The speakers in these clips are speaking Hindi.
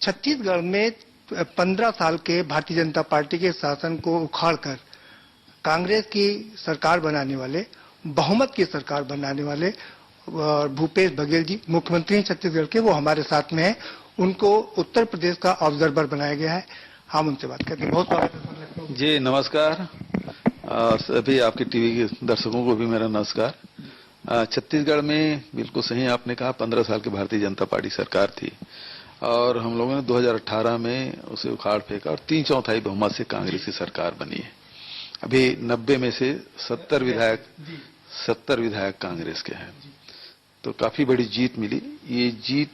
छत्तीसगढ़ में 15 साल के भारतीय जनता पार्टी के शासन को उखाड़कर कांग्रेस की सरकार बनाने वाले, बहुमत की सरकार बनाने वाले भूपेश बघेल जी मुख्यमंत्री छत्तीसगढ़ के, वो हमारे साथ में हैं। उनको उत्तर प्रदेश का ऑब्जर्वर बनाया गया है। हम उनसे बात करते हैं। बहुत स्वागत है जी, नमस्कार। सभी आपके टीवी के दर्शकों को भी मेरा नमस्कार। छत्तीसगढ़ में बिल्कुल सही आपने कहा, 15 साल की भारतीय जनता पार्टी सरकार थी और हम लोगों ने 2018 में उसे उखाड़ फेंका और 3/4 बहुमत से कांग्रेस की सरकार बनी है। अभी 90 में से 70 विधायक कांग्रेस के हैं, तो काफी बड़ी जीत मिली। ये जीत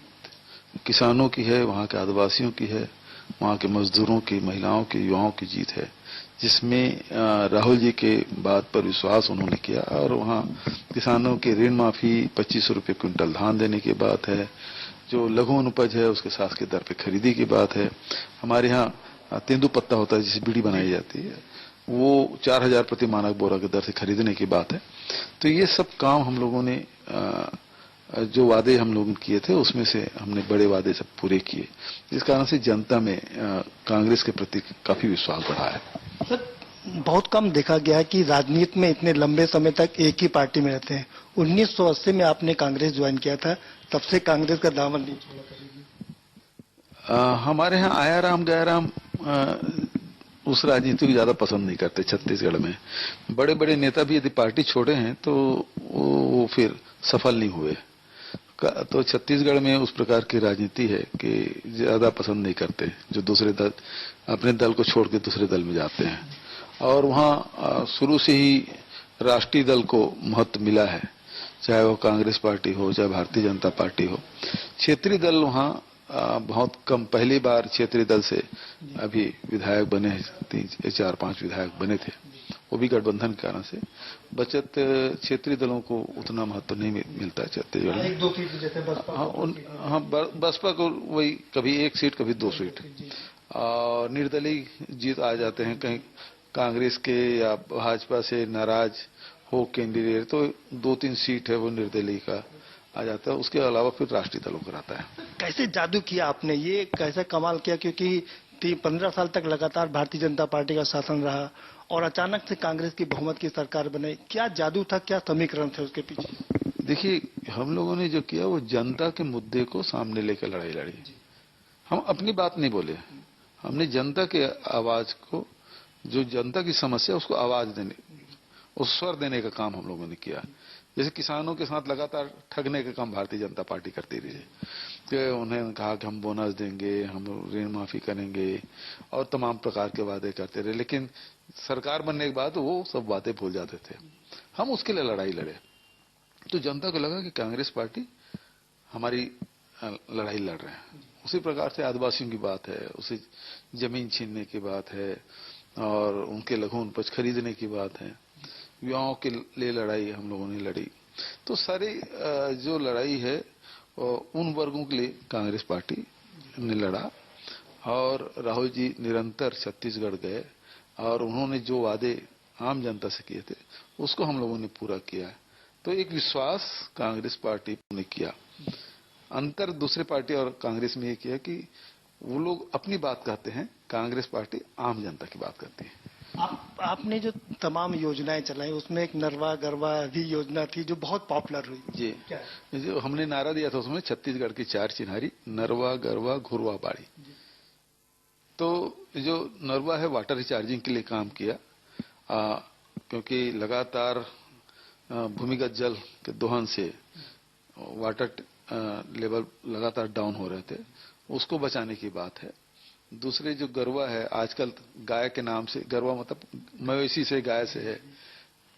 किसानों की है, वहां के आदिवासियों की है, वहां के मजदूरों की, महिलाओं की, युवाओं की जीत है, जिसमें राहुल जी के बात पर विश्वास उन्होंने किया। और वहां किसानों के ऋण माफी, 2500 रुपये क्विंटल धान देने की बात है, जो लघु अनुपज है उसके साथ के दर पे खरीदी की बात है। हमारे यहाँ तेंदुपत्ता होता है जिससे बीड़ी बनाई जाती है, वो 4000 प्रति मानक बोरा की दर से खरीदने की बात है। तो ये सब काम हम लोगों ने जो वादे हम लोग किए थे उसमें से हमने बड़े वादे सब पूरे किए, जिस कारण से जनता में कांग्रेस के प्रति काफी विश्वास बढ़ा है। सर, बहुत कम देखा गया है कि राजनीति में इतने लंबे समय तक एक ही पार्टी में रहते हैं। 1980 में आपने कांग्रेस ज्वाइन किया था, तब से कांग्रेस का दामन नहीं छोड़ा। हमारे यहाँ आया राम गया राम उस राजनीति को ज्यादा पसंद नहीं करते छत्तीसगढ़ में। बड़े बड़े नेता भी यदि पार्टी छोड़े हैं तो वो फिर सफल नहीं हुए। तो छत्तीसगढ़ में उस प्रकार की राजनीति है कि ज्यादा पसंद नहीं करते जो दूसरे दल, अपने दल को छोड़ के दूसरे दल में जाते हैं। और वहाँ शुरू से ही राष्ट्रीय दल को महत्व मिला है, चाहे वो कांग्रेस पार्टी हो, चाहे भारतीय जनता पार्टी हो। क्षेत्रीय दल वहाँ बहुत कम, पहली बार क्षेत्रीय दल से अभी विधायक बने, 4-5 विधायक बने थे, वो भी गठबंधन के कारण से। बचत क्षेत्रीय दलों को उतना महत्व नहीं मिलता है छत्तीसगढ़ में। हाँ, बसपा को वही कभी 1 सीट कभी 2 सीट, और निर्दलीय जीत आ जाते हैं। कहीं कांग्रेस के या भाजपा से नाराज हो कैंडिडेट तो 2-3 सीट है वो निर्दलीय का आ जाता है। उसके अलावा फिर राष्ट्रीय दलों को रहता है। कैसे जादू किया आपने, ये कैसे कमाल किया? क्योंकि 15 साल तक लगातार भारतीय जनता पार्टी का शासन रहा और अचानक से कांग्रेस की बहुमत की सरकार बनी। क्या जादू था, क्या समीकरण थे उसके पीछे? देखिए, हम लोगों ने जो किया वो जनता के मुद्दे को सामने लेकर लड़ाई लड़ी। हम अपनी बात नहीं बोले, हमने जनता के आवाज को, जो जनता की समस्या उसको आवाज देने, उस स्वर देने का काम हम लोगों ने किया। जैसे किसानों के साथ लगातार ठगने का काम भारतीय जनता पार्टी करती रही कि उन्हें कहा कि हम बोनस देंगे, हम ऋण माफी करेंगे और तमाम प्रकार के वादे करते रहे, लेकिन सरकार बनने के बाद वो सब बातें भूल जाते थे। हम उसके लिए लड़ाई लड़े, तो जनता को लगा कि कांग्रेस पार्टी हमारी लड़ाई लड़ रहे हैं। उसी प्रकार से आदिवासियों की बात है, उसे जमीन छीनने की बात है और उनके लघु उपज खरीदने की बात है, युवाओं के लिए लड़ाई हम लोगों ने लड़ी। तो सारी जो लड़ाई है उन वर्गों के लिए कांग्रेस पार्टी ने लड़ा। और राहुल जी निरंतर छत्तीसगढ़ गए और उन्होंने जो वादे आम जनता से किए थे उसको हम लोगों ने पूरा किया। तो एक विश्वास कांग्रेस पार्टी ने किया। अंतर दूसरे पार्टी और कांग्रेस में ये किया कि वो लोग अपनी बात कहते हैं, कांग्रेस पार्टी आम जनता की बात करती है। आपने जो तमाम योजनाएं चलाई उसमें एक नरवा गरवा भी योजना थी जो बहुत पॉपुलर हुई। जी, जो हमने नारा दिया था उसमें छत्तीसगढ़ की 4 चिन्हारी, नरवा गरवा घुरवा बाड़ी। तो जो नरवा है वाटर रिचार्जिंग के लिए काम किया, क्योंकि लगातार भूमिगत जल के दोहन से वाटर लेवल लगातार डाउन हो रहे थे, उसको बचाने की बात है। दूसरे जो गरवा है, आजकल गाय के नाम से, गरवा मतलब मवेशी से, गाय से है,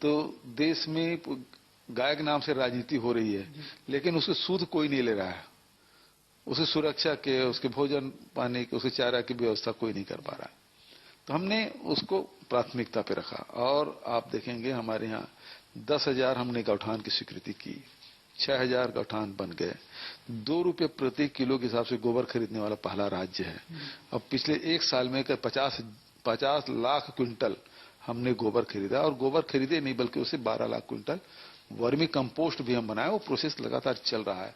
तो देश में गाय के नाम से राजनीति हो रही है, लेकिन उसके सूद कोई नहीं ले रहा है। उसे सुरक्षा के, उसके भोजन पानी के, उसके चारा की व्यवस्था कोई नहीं कर पा रहा। तो हमने उसको प्राथमिकता पे रखा और आप देखेंगे हमारे यहाँ 10,000 हमने गौठान की स्वीकृति की, 6,000 गौठान बन गए। 2 रुपये प्रति किलो के हिसाब से गोबर खरीदने वाला पहला राज्य है। अब पिछले 1 साल में 50 लाख क्विंटल हमने गोबर खरीदा, और गोबर खरीदे नहीं बल्कि उसे 12 लाख क्विंटल वर्मी कंपोस्ट भी हम बनाए। वो प्रोसेस लगातार चल रहा है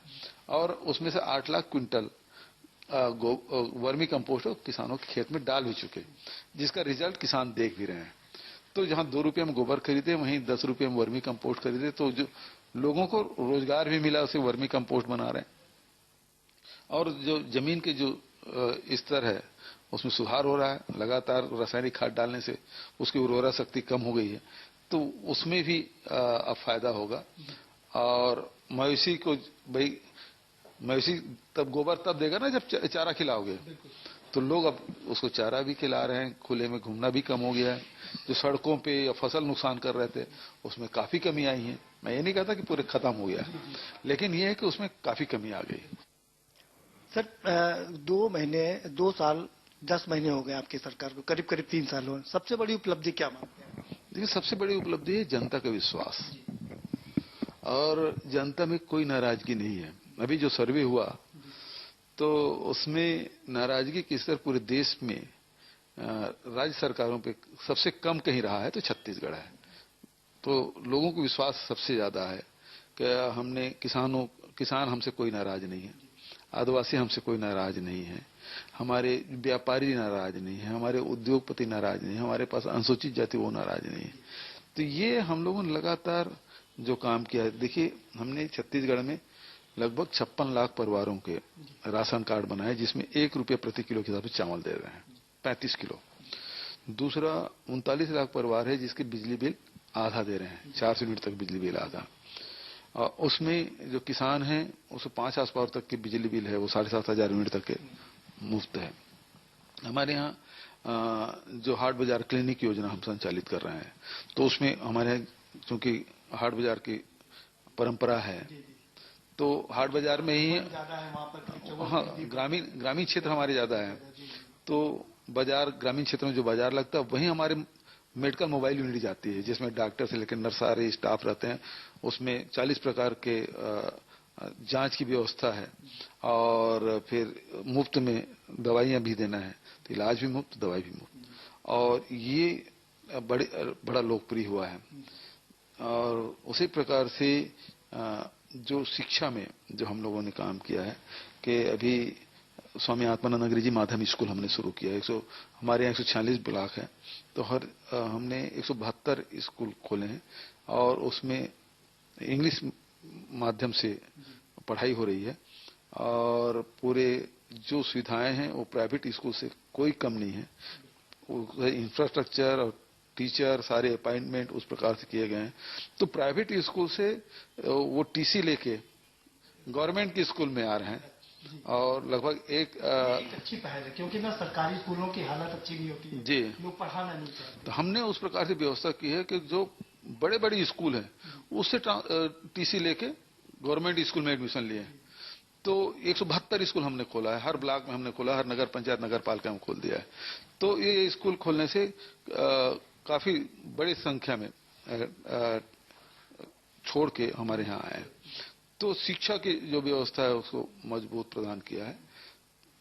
और उसमें से 8 लाख क्विंटल वर्मी कंपोस्ट किसानों के खेत में डाल भी चुके, जिसका रिजल्ट किसान देख भी रहे हैं। तो जहां 2 रुपये में गोबर खरीदे वहीं 10 रुपये में वर्मी कंपोस्ट खरीदे, तो जो लोगों को रोजगार भी मिला, उसे वर्मी कंपोस्ट बना रहे हैं। और जो जमीन के जो स्तर है उसमें सुधार हो रहा है। लगातार रासायनिक खाद डालने से उसकी उर्वरा शक्ति कम हो गई है, तो उसमें भी अब फायदा होगा। और मवेशी को, भाई मवेशी तब गोबर तब देगा ना जब चारा खिलाओगे, तो लोग अब उसको चारा भी खिला रहे हैं। खुले में घूमना भी कम हो गया है। जो सड़कों पे या फसल नुकसान कर रहे थे उसमें काफी कमी आई है। मैं ये नहीं कहता कि पूरे खत्म हो गया, लेकिन ये है कि उसमें काफी कमी आ गई। सर 2 साल 10 महीने हो गए आपकी सरकार को, करीब करीब 3 साल हुए। सबसे बड़ी उपलब्धि क्या मानते हैं? देखिए, सबसे बड़ी उपलब्धि है जनता का विश्वास, और जनता में कोई नाराजगी नहीं है। अभी जो सर्वे हुआ तो उसमें नाराजगी की स्तर पूरे देश में राज्य सरकारों पे सबसे कम कहीं रहा है तो छत्तीसगढ़ है। तो लोगों को विश्वास सबसे ज्यादा है कि किसान हमसे कोई नाराज नहीं है, आदिवासी हमसे कोई नाराज नहीं है, हमारे व्यापारी नाराज नहीं है, हमारे उद्योगपति नाराज नहीं है, हमारे पास अनुसूचित जाति वो नाराज नहीं है। तो ये हम लोगों ने लगातार जो काम किया है, देखिए हमने छत्तीसगढ़ में लगभग 56 लाख परिवारों के राशन कार्ड बनाए, जिसमें 1 रुपये प्रति किलो के हिसाब से चावल दे रहे हैं, 35 किलो। दूसरा 39 लाख परिवार है जिसके बिजली बिल आधा दे रहे हैं, 400 यूनिट तक बिजली बिल आधा। और उसमें जो किसान हैं उसको 5 हाउस पावर तक की बिजली बिल है, वो 7,500 यूनिट तक के मुफ्त है। हमारे यहाँ जो हाट बाजार क्लिनिक योजना हम संचालित कर रहे हैं, तो उसमें हमारे यहाँ चूंकि हाट बाजार की परंपरा है, तो हाट बाजार में ही, हाँ, ग्रामीण क्षेत्र हमारे ज्यादा है, तो बाजार, ग्रामीण क्षेत्र में जो बाजार लगता है वहीं हमारे मेडिकल मोबाइल यूनिट जाती है, जिसमें डॉक्टर से लेकर नर्स सारे स्टाफ रहते हैं। उसमें 40 प्रकार के जांच की व्यवस्था है, और फिर मुफ्त में दवाइयां भी देना है, तो इलाज भी मुफ्त, दवाई भी मुफ्त। और ये बड़ा लोकप्रिय हुआ है। और उसी प्रकार से जो शिक्षा में जो हम लोगों ने काम किया है कि अभी स्वामी आत्मानंद अंग्रेजी माध्यम स्कूल हमने शुरू किया है। हमारे यहाँ 146 ब्लॉक है, तो हमने 172 स्कूल खोले हैं, और उसमें इंग्लिश माध्यम से पढ़ाई हो रही है। और पूरे जो सुविधाएं हैं वो प्राइवेट स्कूल से कोई कम नहीं है। इंफ्रास्ट्रक्चर और टीचर सारे अपॉइंटमेंट उस प्रकार से किए गए हैं। तो प्राइवेट स्कूल से वो टीसी लेके गवर्नमेंट के स्कूल में आ रहे हैं, और लगभग एक अच्छी पहल है, क्योंकि ना सरकारी स्कूलों की हालत अच्छी नहीं होती है, जी, लोग पढ़ाना नहीं चाहते। तो हमने उस प्रकार से व्यवस्था की है कि जो बड़े बड़े स्कूल हैं उससे टीसी लेके गवर्नमेंट स्कूल में एडमिशन लिए। तो 172 स्कूल हमने खोला है, हर ब्लॉक में हमने खोला, हर नगर पंचायत नगर पालिका में खोल दिया है। तो ये स्कूल खोलने से काफी बड़ी संख्या में छोड़ के हमारे यहाँ आए। तो शिक्षा की जो व्यवस्था है उसको मजबूत प्रदान किया है।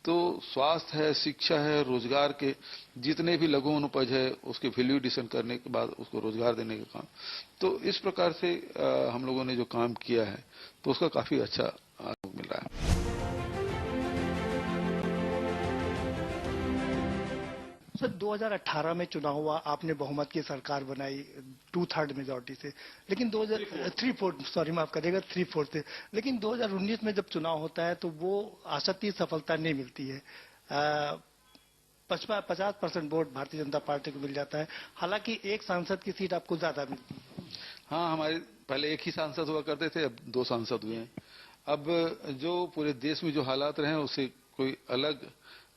तो स्वास्थ्य है, शिक्षा है, रोजगार के जितने भी लघु अनुपज है उसके वैल्यू एडिशन करने के बाद उसको रोजगार देने का काम। तो इस प्रकार से हम लोगों ने जो काम किया है तो उसका काफी अच्छा मिल रहा है। सर 2018 में चुनाव हुआ, आपने बहुमत की सरकार बनाई 2/3 मेजोरिटी से, लेकिन 3/4 सॉरी माफ करिएगा 3/4 से। लेकिन 2019 में जब चुनाव होता है तो वो आशातीत सफलता नहीं मिलती है। 50% वोट भारतीय जनता पार्टी को मिल जाता है, हालांकि एक सांसद की सीट आपको ज्यादा मिलती है। हाँ, हमारे पहले एक ही सांसद हुआ करते थे, अब 2 सांसद हुए हैं। अब जो पूरे देश में जो हालात रहे उससे कोई अलग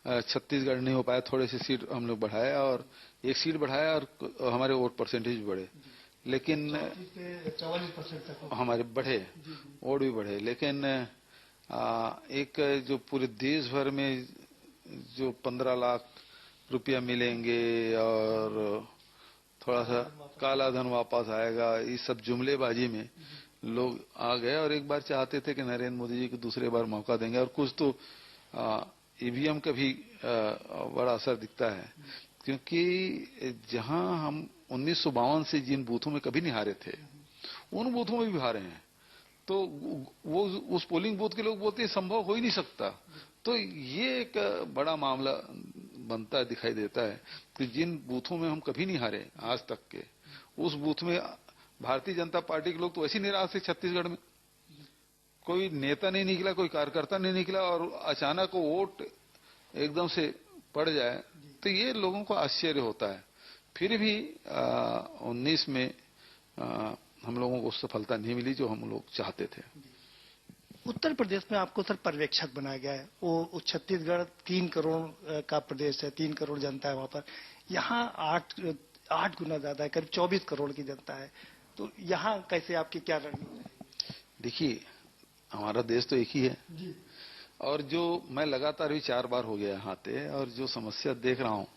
छत्तीसगढ़ नहीं हो पाया। थोड़े से सीट हम लोग बढ़ाया, और एक सीट बढ़ाया, और हमारे वोट परसेंटेज भी बढ़े, लेकिन 44% तक हमारे बढ़े, वोट भी बढ़े। लेकिन एक जो पूरे देश भर में जो 15 लाख रुपया मिलेंगे और थोड़ा सा काला धन वापस आएगा, इस सब जुमलेबाजी में लोग आ गए, और एक बार चाहते थे कि नरेंद्र मोदी जी को दूसरे बार मौका देंगे। और कुछ तो ईवीएम का भी बड़ा असर दिखता है, क्योंकि जहां हम 1952 से जिन बूथों में कभी नहीं हारे थे उन बूथों में भी हारे हैं। तो वो उस पोलिंग बूथ के लोग बोलते हैं संभव हो ही नहीं सकता। तो ये एक बड़ा मामला बनता दिखाई देता है कि जिन बूथों में हम कभी नहीं हारे आज तक के, उस बूथ में भारतीय जनता पार्टी के लोग तो ऐसी निराश थे। छत्तीसगढ़ में कोई नेता नहीं निकला, कोई कार्यकर्ता नहीं निकला, और अचानक वो वोट एकदम से पड़ जाए तो ये लोगों को आश्चर्य होता है। फिर भी 19 में हम लोगों को सफलता नहीं मिली जो हम लोग चाहते थे। उत्तर प्रदेश में आपको सर पर्यवेक्षक बनाया गया है। वो छत्तीसगढ़ 3 करोड़ का प्रदेश है, 3 करोड़ जनता है वहां पर। यहाँ 8 गुना ज्यादा है, करीब 24 करोड़ की जनता है। तो यहाँ कैसे आपकी क्या रणनीति है? देखिए, हमारा देश तो एक ही है जी। और जो मैं लगातार भी 4 बार हो गया यहाँ पे, और जो समस्या देख रहा हूँ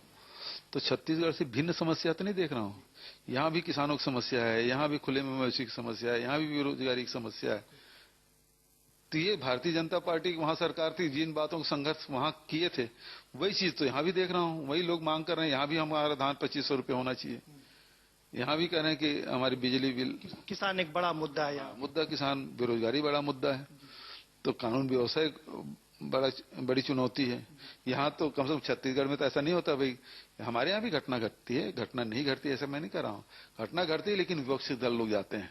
तो छत्तीसगढ़ से भिन्न समस्या तो नहीं देख रहा हूँ। यहाँ भी किसानों की समस्या है, यहाँ भी खुले में मवेशी की समस्या है, यहाँ भी बेरोजगारी की समस्या है। तो ये भारतीय जनता पार्टी की वहां सरकार थी, जिन बातों का संघर्ष वहां किए थे वही चीज तो यहाँ भी देख रहा हूँ। वही लोग मांग कर रहे हैं, यहाँ भी हमारा धान 2500 रुपये होना चाहिए। यहाँ भी कह रहे हैं कि हमारी बिजली बिल। किसान एक बड़ा मुद्दा है यहाँ। मुद्दा किसान, बेरोजगारी बड़ा मुद्दा है, तो कानून व्यवस्था बड़ी चुनौती है। यहाँ तो कम से कम छत्तीसगढ़ में तो ऐसा नहीं होता भाई। हमारे यहाँ भी घटना घटती है, घटना नहीं घटती ऐसा मैं नहीं कह रहा हूँ, घटना घटती है, लेकिन विपक्षी दल लोग जाते हैं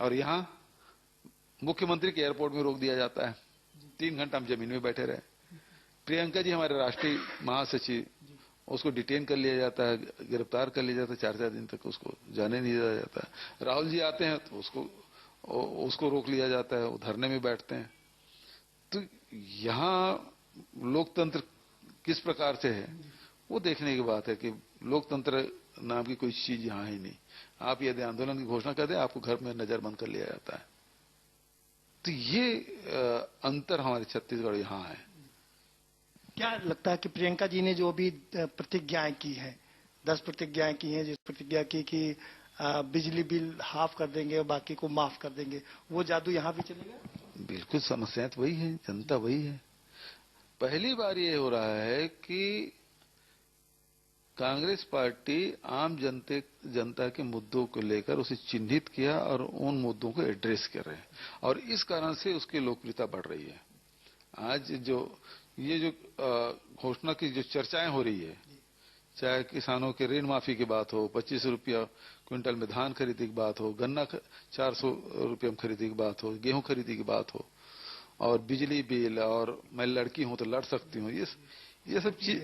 और यहाँ मुख्यमंत्री के एयरपोर्ट में रोक दिया जाता है। 3 घंटा हम जमीन में बैठे रहे। प्रियंका जी हमारे राष्ट्रीय महासचिव, उसको डिटेन कर लिया जाता है, गिरफ्तार कर लिया जाता है, 4-4 दिन तक उसको जाने नहीं दिया जाता है। राहुल जी आते हैं तो उसको रोक लिया जाता है, वो धरने में बैठते हैं। तो यहाँ लोकतंत्र किस प्रकार से है वो देखने की बात है कि लोकतंत्र नाम की कोई चीज यहाँ ही नहीं। आप यदि आंदोलन की घोषणा कर दें, आपको घर में नजरबंद कर लिया जाता है। तो ये अंतर हमारे छत्तीसगढ़ यहाँ है। क्या लगता है कि प्रियंका जी ने जो अभी प्रतिज्ञाएं की हैं, 10 प्रतिज्ञाएं की हैं, जिस प्रतिज्ञा की कि बिजली बिल हाफ कर देंगे और बाकी को माफ कर देंगे, वो जादू यहाँ भी चलेगा? बिल्कुल, समस्याएं तो वही है, जनता वही है। पहली बार ये हो रहा है कि कांग्रेस पार्टी आम जनता के मुद्दों को लेकर उसे चिन्हित किया और उन मुद्दों को एड्रेस कर रहे हैं, और इस कारण से उसकी लोकप्रियता बढ़ रही है। आज ये जो घोषणा की जो चर्चाएं हो रही है, चाहे किसानों के ऋण माफी की बात हो, 25 रुपया क्विंटल में धान खरीदी की बात हो, गन्ना 400 रुपये में खरीदी की बात हो, गेहूं खरीदी की बात हो, और बिजली बिल, और मैं लड़की हूं तो लड़ सकती हूं, ये सब चीज,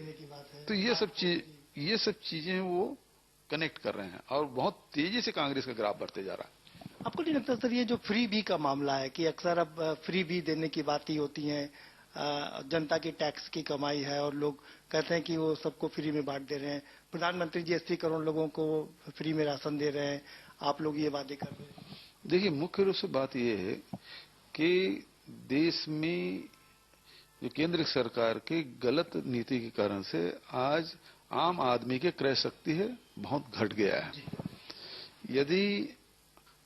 तो ये सब चीजें वो कनेक्ट कर रहे हैं और बहुत तेजी से कांग्रेस का ग्राफ बढ़ते जा रहा है। आपको नहीं लगता सर ये जो फ्री बी का मामला है कि अक्सर अब फ्री बी देने की बातें होती हैं, जनता की टैक्स की कमाई है और लोग कहते हैं कि वो सबको फ्री में बांट दे रहे हैं। प्रधानमंत्री जी 80 करोड़ लोगों को फ्री में राशन दे रहे हैं, आप लोग ये वादे कर रहे हैं। देखिए, मुख्य रूप से बात यह है कि देश में जो केंद्र सरकार की गलत नीति के कारण से आज आम आदमी के क्रय शक्ति है बहुत घट गया है। यदि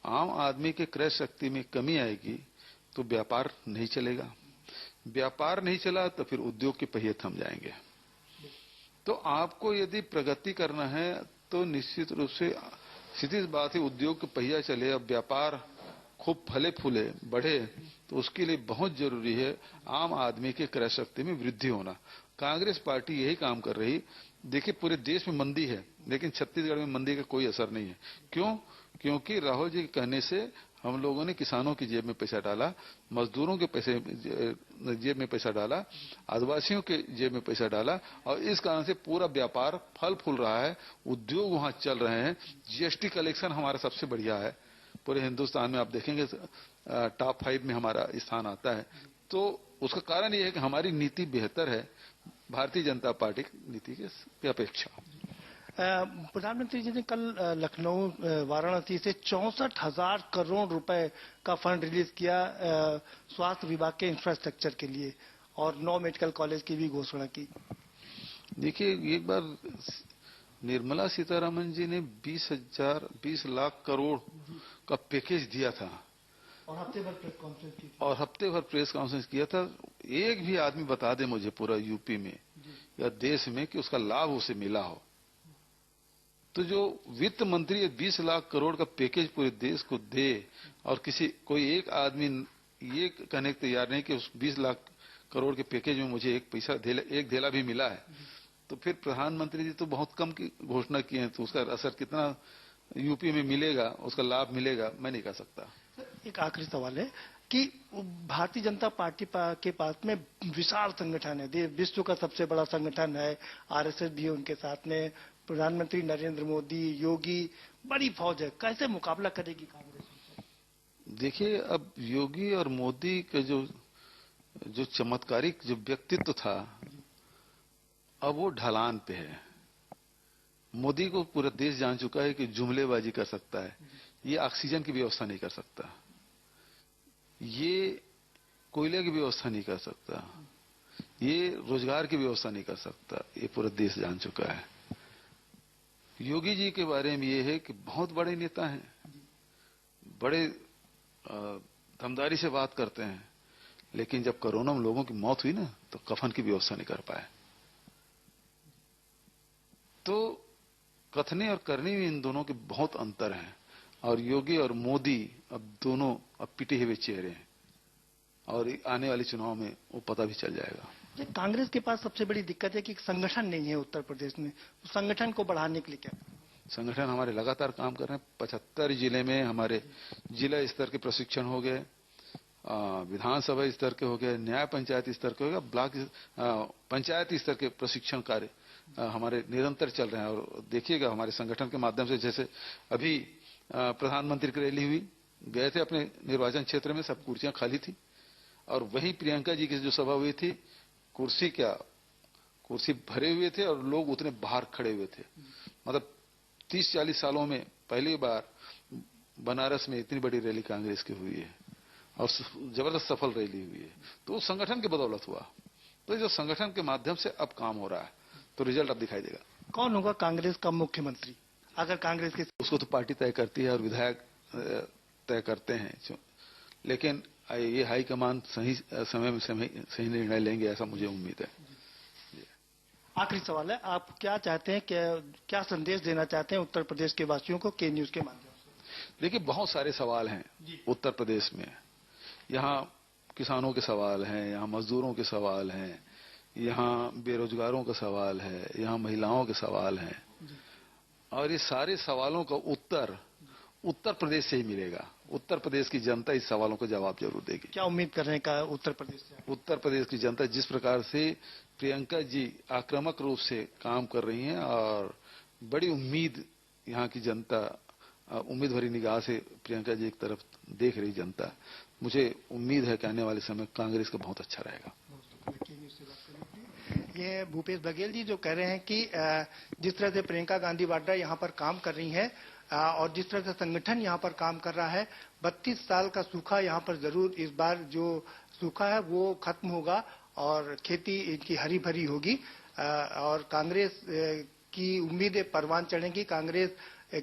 आम आदमी के क्रय शक्ति में कमी आएगी तो व्यापार नहीं चलेगा, व्यापार नहीं चला तो फिर उद्योग के पहिए थम जाएंगे। तो आपको यदि प्रगति करना है तो निश्चित रूप से सीधी बात है, उद्योग के पहिया चले और व्यापार खूब फले फूले बढ़े, तो उसके लिए बहुत जरूरी है आम आदमी के क्रय शक्ति में वृद्धि होना। कांग्रेस पार्टी यही काम कर रही। देखिए, पूरे देश में मंदी है लेकिन छत्तीसगढ़ में मंदी का कोई असर नहीं है। क्यों? क्योंकि राहुल जी के कहने से हम लोगों ने किसानों की जेब में पैसा डाला, मजदूरों के जेब में पैसा डाला, आदिवासियों के जेब में पैसा डाला, और इस कारण से पूरा व्यापार फल फूल रहा है, उद्योग वहां चल रहे हैं। जीएसटी कलेक्शन हमारा सबसे बढ़िया है, पूरे हिंदुस्तान में आप देखेंगे टॉप 5 में हमारा स्थान आता है। तो उसका कारण यह है कि हमारी नीति बेहतर है भारतीय जनता पार्टी की नीति की अपेक्षा। प्रधानमंत्री जी ने कल लखनऊ वाराणसी से 64,000 करोड़ रुपए का फंड रिलीज किया स्वास्थ्य विभाग के इंफ्रास्ट्रक्चर के लिए, और 9 मेडिकल कॉलेज की भी घोषणा की। देखिए, एक बार निर्मला सीतारमन जी ने 20 लाख करोड़ का पैकेज दिया था और हफ्ते भर प्रेस कॉन्फ्रेंस की थी। और हफ्ते भर प्रेस कॉन्फ्रेंस किया था। एक भी आदमी बता दे मुझे पूरा यूपी में या देश में कि उसका लाभ उसे मिला हो। तो जो वित्त मंत्री 20 लाख करोड़ का पैकेज पूरे देश को दे और कोई एक आदमी ये कहने को तैयार नहीं कि उस 20 लाख करोड़ के पैकेज में मुझे एक धेला भी मिला है, तो फिर प्रधानमंत्री जी तो बहुत कम की घोषणा किए हैं, तो उसका असर कितना यूपी में मिलेगा, उसका लाभ मिलेगा, मैं नहीं कह सकता। एक आखिरी सवाल है कि भारतीय जनता पार्टी के पास में विशाल संगठन है, विश्व का सबसे बड़ा संगठन है, आरएसएस भी है उनके साथ में, प्रधानमंत्री नरेंद्र मोदी, योगी, बड़ी फौज है, कैसे मुकाबला करेगी कांग्रेस? देखिए, अब योगी और मोदी के जो चमत्कारिक जो व्यक्तित्व था, अब वो ढलान पे है। मोदी को पूरा देश जान चुका है कि जुमलेबाजी कर सकता है, ये ऑक्सीजन की व्यवस्था नहीं कर सकता, ये कोयले की व्यवस्था नहीं कर सकता, ये रोजगार की व्यवस्था नहीं कर सकता, ये पूरा देश जान चुका है। योगी जी के बारे में ये है कि बहुत बड़े नेता हैं, बड़े दमदारी से बात करते हैं, लेकिन जब कोरोना में लोगों की मौत हुई ना, तो कफन की व्यवस्था नहीं कर पाए। तो कथने और करने में इन दोनों के बहुत अंतर है, और योगी और मोदी अब दोनों अब पिटे हुए चेहरे हैं, और आने वाले चुनाव में वो पता भी चल जाएगा। कांग्रेस के पास सबसे बड़ी दिक्कत है कि संगठन नहीं है उत्तर प्रदेश में, तो संगठन को बढ़ाने के लिए क्या? संगठन हमारे लगातार काम कर रहे हैं। 75 जिले में हमारे जिला स्तर के प्रशिक्षण हो गए, विधानसभा स्तर के हो गए, न्याय पंचायत स्तर के हो गए, ब्लॉक पंचायत स्तर के प्रशिक्षण कार्य हमारे निरंतर चल रहे हैं। और देखिएगा हमारे संगठन के माध्यम से, जैसे अभी प्रधानमंत्री की रैली हुई, गए थे अपने निर्वाचन क्षेत्र में, सब कुर्सियां खाली थी, और वहीं प्रियंका जी की जो सभा हुई थी, कुर्सी भरे हुए थे और लोग उतने बाहर खड़े हुए थे। मतलब 30-40 सालों में पहली बार बनारस में इतनी बड़ी रैली कांग्रेस की हुई है, और जबरदस्त सफल रैली हुई है। तो उस संगठन की बदौलत हुआ। तो जो संगठन के माध्यम से अब काम हो रहा है, तो रिजल्ट अब दिखाई देगा। कौन होगा कांग्रेस का मुख्यमंत्री अगर कांग्रेस के? उसको तो पार्टी तय करती है और विधायक तय करते हैं, लेकिन ये हाईकमान सही समय में सही निर्णय लेंगे, ऐसा मुझे उम्मीद है। आखिरी सवाल है, आप क्या चाहते हैं, क्या संदेश देना चाहते हैं उत्तर प्रदेश के वासियों को के न्यूज के माध्यम से? देखिए, बहुत सारे सवाल हैं उत्तर प्रदेश में। यहाँ किसानों के सवाल हैं, यहाँ मजदूरों के सवाल हैं, यहाँ बेरोजगारों का सवाल है, यहाँ महिलाओं के सवाल हैं, और ये सारे सवालों का उत्तर उत्तर प्रदेश से ही मिलेगा। उत्तर प्रदेश की जनता इस सवालों का जवाब जरूर देगी। क्या उम्मीद कर रहे हैं का उत्तर प्रदेश से? उत्तर प्रदेश की जनता जिस प्रकार से प्रियंका जी आक्रामक रूप से काम कर रही हैं, और बड़ी उम्मीद यहाँ की जनता, उम्मीद भरी निगाह से प्रियंका जी की तरफ देख रही जनता, मुझे उम्मीद है कि आने वाले समय कांग्रेस का बहुत अच्छा रहेगा। ये भूपेश बघेल जी जो कह रहे हैं कि जिस तरह से प्रियंका गांधी वाड्रा यहाँ पर काम कर रही हैं, और जिस तरह से संगठन यहाँ पर काम कर रहा है, 32 साल का सूखा यहाँ पर जरूर इस बार जो सूखा है वो खत्म होगा, और खेती इनकी हरी भरी होगी, और कांग्रेस की उम्मीदें परवान चढ़ेंगी। कांग्रेस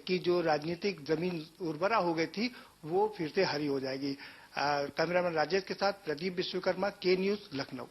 की जो राजनीतिक जमीन उर्वरा हो गई थी, वो फिर से हरी हो जाएगी। कैमरामैन राजेश के साथ प्रदीप विश्वकर्मा, के न्यूज, लखनऊ।